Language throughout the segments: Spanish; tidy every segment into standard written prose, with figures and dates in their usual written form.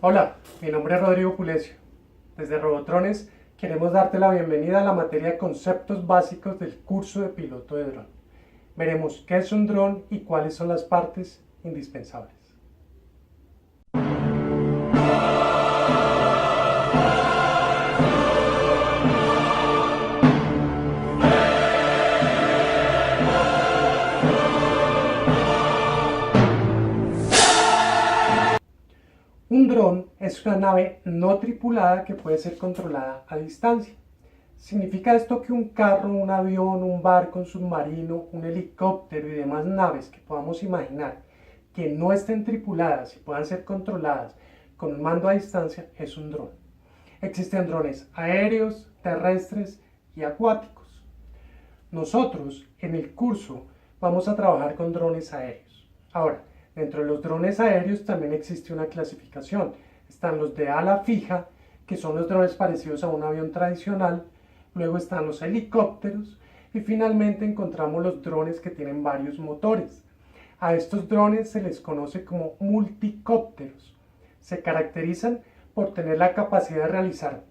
Hola, mi nombre es Rodrigo Pulesio. Desde Robotrones queremos darte la bienvenida a la materia de conceptos básicos del curso de piloto de dron. Veremos qué es un dron y cuáles son las partes indispensables. Un dron es una nave no tripulada que puede ser controlada a distancia. Significa esto que un carro, un avión, un barco, un submarino, un helicóptero y demás naves que podamos imaginar que no estén tripuladas y puedan ser controladas con un mando a distancia es un dron. Existen drones aéreos, terrestres y acuáticos. Nosotros en el curso vamos a trabajar con drones aéreos. Ahora, dentro de los drones aéreos también existe una clasificación. Están los de ala fija, que son los drones parecidos a un avión tradicional. Luego están los helicópteros y finalmente encontramos los drones que tienen varios motores. A estos drones se les conoce como multicópteros. Se caracterizan por tener la capacidad de realizar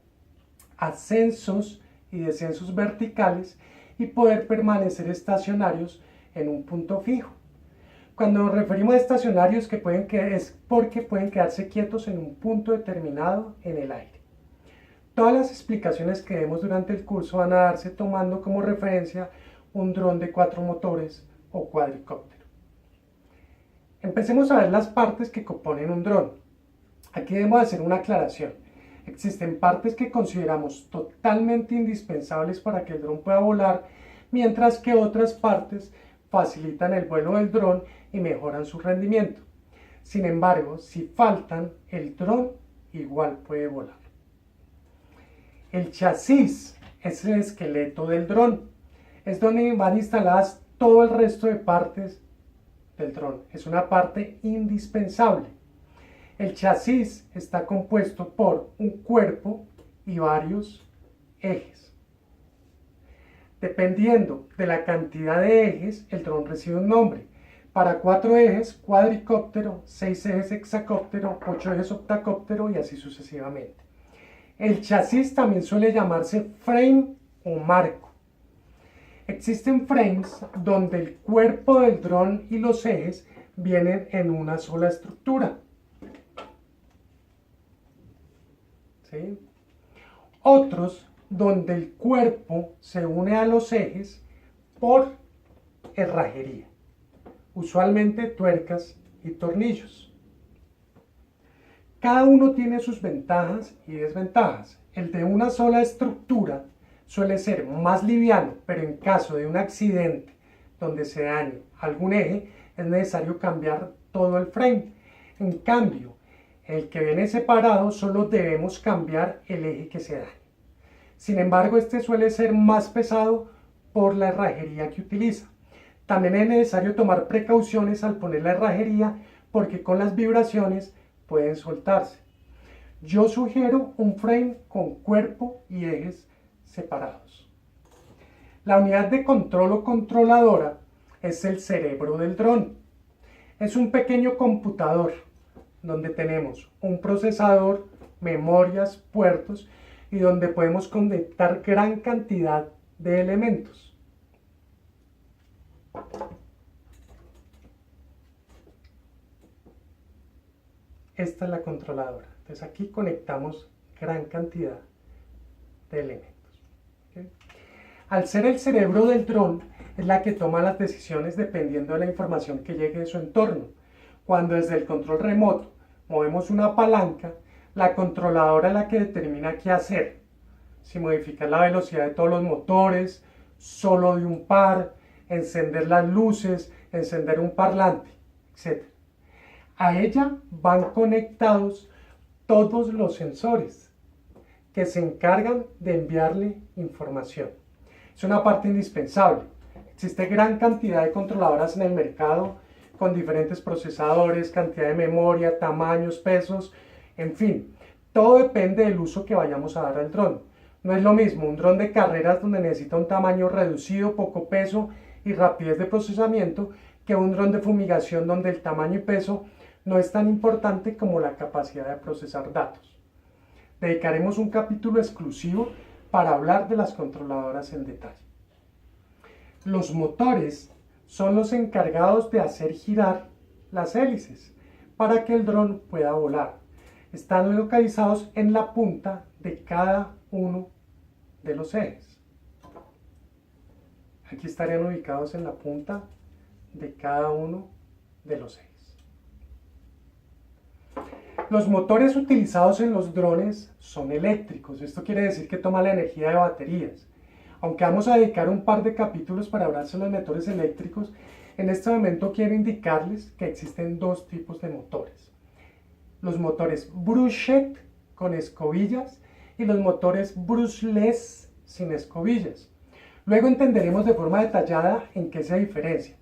ascensos y descensos verticales y poder permanecer estacionarios en un punto fijo. Cuando nos referimos a estacionarios es porque pueden quedarse quietos en un punto determinado en el aire. Todas las explicaciones que demos durante el curso van a darse tomando como referencia un dron de 4 motores o cuadricóptero. Empecemos a ver las partes que componen un dron. Aquí debemos hacer una aclaración. Existen partes que consideramos totalmente indispensables para que el dron pueda volar, mientras que otras partes facilitan el vuelo del dron y mejoran su rendimiento. Sin embargo, si faltan, el dron igual puede volar. El chasis es el esqueleto del dron. Es donde van instaladas todo el resto de partes del dron. Es una parte indispensable. El chasis está compuesto por un cuerpo y varios ejes. Dependiendo de la cantidad de ejes, el dron recibe un nombre. Para 4 ejes, cuadricóptero, 6 ejes, hexacóptero, 8 ejes, octacóptero y así sucesivamente. El chasis también suele llamarse frame o marco. Existen frames donde el cuerpo del dron y los ejes vienen en una sola estructura. ¿Sí? Otros donde el cuerpo se une a los ejes por herrajería, usualmente tuercas y tornillos. Cada uno tiene sus ventajas y desventajas. El de una sola estructura suele ser más liviano, pero en caso de un accidente donde se dañe algún eje, es necesario cambiar todo el frame. En cambio, el que viene separado solo debemos cambiar el eje que se dañe. Sin embargo, este suele ser más pesado por la herrajería que utiliza. También es necesario tomar precauciones al poner la herrajería porque con las vibraciones pueden soltarse. Yo sugiero un frame con cuerpo y ejes separados. La unidad de control o controladora es el cerebro del dron. Es un pequeño computador donde tenemos un procesador, memorias, puertos y donde podemos conectar gran cantidad de elementos. Esta es la controladora. Entonces aquí conectamos gran cantidad de elementos. ¿Okay? Al ser el cerebro del dron, es la que toma las decisiones dependiendo de la información que llegue de su entorno. Cuando desde el control remoto movemos una palanca, la controladora es la que determina qué hacer. Si modificar la velocidad de todos los motores, solo de un par, encender las luces, encender un parlante, etc. A ella van conectados todos los sensores que se encargan de enviarle información. Es una parte indispensable. Existe gran cantidad de controladoras en el mercado con diferentes procesadores, cantidad de memoria, tamaños, pesos, en fin. Todo depende del uso que vayamos a dar al dron. No es lo mismo un dron de carreras donde necesita un tamaño reducido, poco peso y rapidez de procesamiento que un dron de fumigación donde el tamaño y peso no es tan importante como la capacidad de procesar datos. Dedicaremos un capítulo exclusivo para hablar de las controladoras en detalle. Los motores son los encargados de hacer girar las hélices para que el dron pueda volar. Están localizados en la punta de cada uno de los ejes. Aquí estarían ubicados en la punta de cada uno de los ejes. Los motores utilizados en los drones son eléctricos. Esto quiere decir que toman la energía de baterías. Aunque vamos a dedicar un par de capítulos para hablar sobre los motores eléctricos, en este momento quiero indicarles que existen dos tipos de motores. Los motores brushless con escobillas y los motores brushless sin escobillas. Luego entenderemos de forma detallada en qué se diferencian.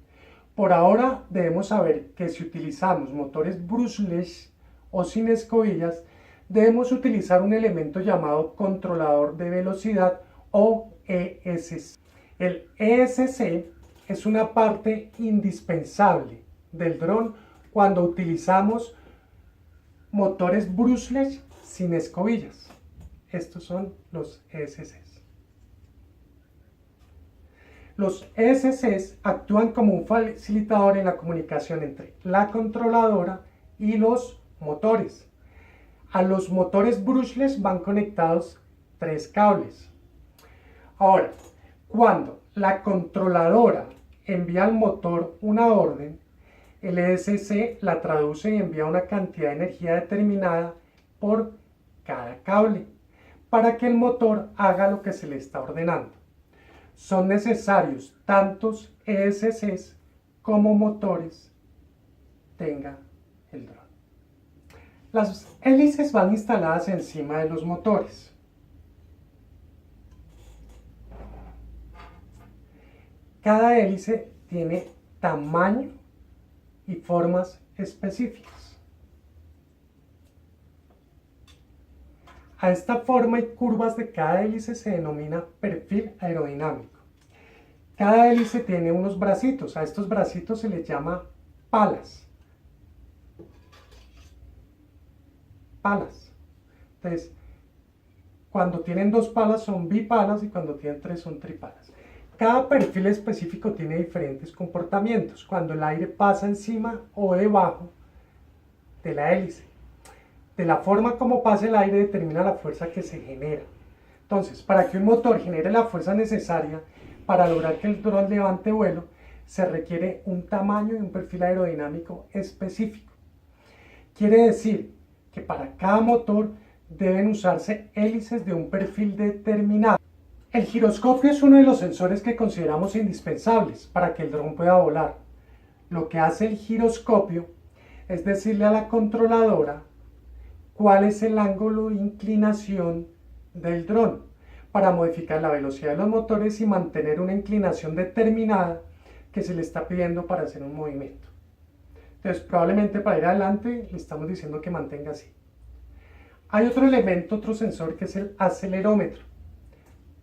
Por ahora debemos saber que si utilizamos motores brushless o sin escobillas, debemos utilizar un elemento llamado controlador de velocidad o ESC. El ESC es una parte indispensable del dron cuando utilizamos motores brushless sin escobillas. Estos son los ESCs. Los ESCs actúan como un facilitador en la comunicación entre la controladora y los motores. A los motores brushless van conectados 3 cables. Ahora, cuando la controladora envía al motor una orden, el ESC la traduce y envía una cantidad de energía determinada por cada cable para que el motor haga lo que se le está ordenando. Son necesarios tantos ESCs como motores tenga el dron. Las hélices van instaladas encima de los motores. Cada hélice tiene tamaño y formas específicas. A esta forma y curvas de cada hélice se denomina perfil aerodinámico. Cada hélice tiene unos bracitos. A estos bracitos se les llama palas. Palas. Entonces, cuando tienen 2 palas son bipalas y cuando tienen 3 son tripalas. Cada perfil específico tiene diferentes comportamientos cuando el aire pasa encima o debajo de la hélice. De la forma como pasa el aire determina la fuerza que se genera. Entonces, para que un motor genere la fuerza necesaria para lograr que el dron levante vuelo, se requiere un tamaño y un perfil aerodinámico específico. Quiere decir que para cada motor deben usarse hélices de un perfil determinado. El giroscopio es uno de los sensores que consideramos indispensables para que el dron pueda volar. Lo que hace el giroscopio es decirle a la controladora cuál es el ángulo de inclinación del dron para modificar la velocidad de los motores y mantener una inclinación determinada que se le está pidiendo para hacer un movimiento. Entonces, probablemente para ir adelante le estamos diciendo que mantenga así. Hay otro elemento, otro sensor que es el acelerómetro.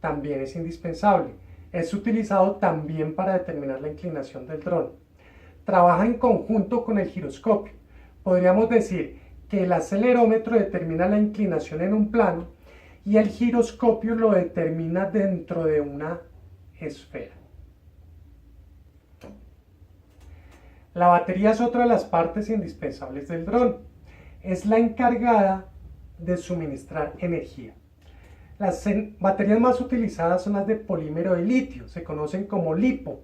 También es indispensable. Es utilizado también para determinar la inclinación del dron. Trabaja en conjunto con el giroscopio. Podríamos decir que el acelerómetro determina la inclinación en un plano y el giroscopio lo determina dentro de una esfera. La batería es otra de las partes indispensables del dron. Es la encargada de suministrar energía. Las baterías más utilizadas son las de polímero de litio, se conocen como LiPo,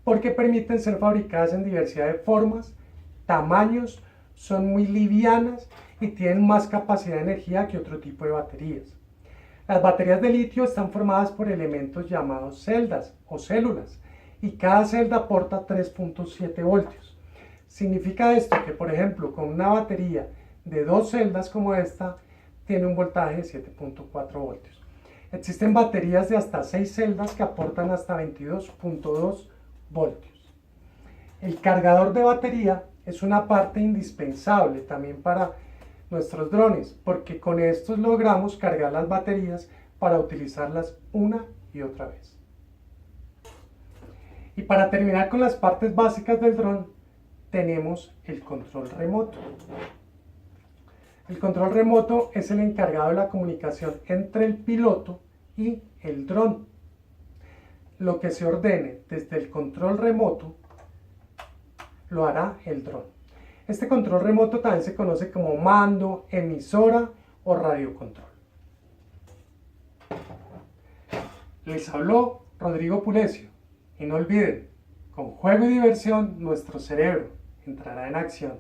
porque permiten ser fabricadas en diversidad de formas, tamaños, son muy livianas y tienen más capacidad de energía que otro tipo de baterías. Las baterías de litio están formadas por elementos llamados celdas o células y cada celda aporta 3.7 voltios. Significa esto que, por ejemplo, con una batería de 2 celdas como esta, tiene un voltaje de 7.4 voltios. Existen baterías de hasta 6 celdas que aportan hasta 22.2 voltios. El cargador de batería es una parte indispensable también para nuestros drones, porque con estos logramos cargar las baterías para utilizarlas una y otra vez. Y para terminar con las partes básicas del dron, tenemos el control remoto. El control remoto es el encargado de la comunicación entre el piloto y el dron. Lo que se ordene desde el control remoto lo hará el dron. Este control remoto también se conoce como mando, emisora o radiocontrol. Les habló Rodrigo Pulecio. Y no olviden, con juego y diversión nuestro cerebro entrará en acción.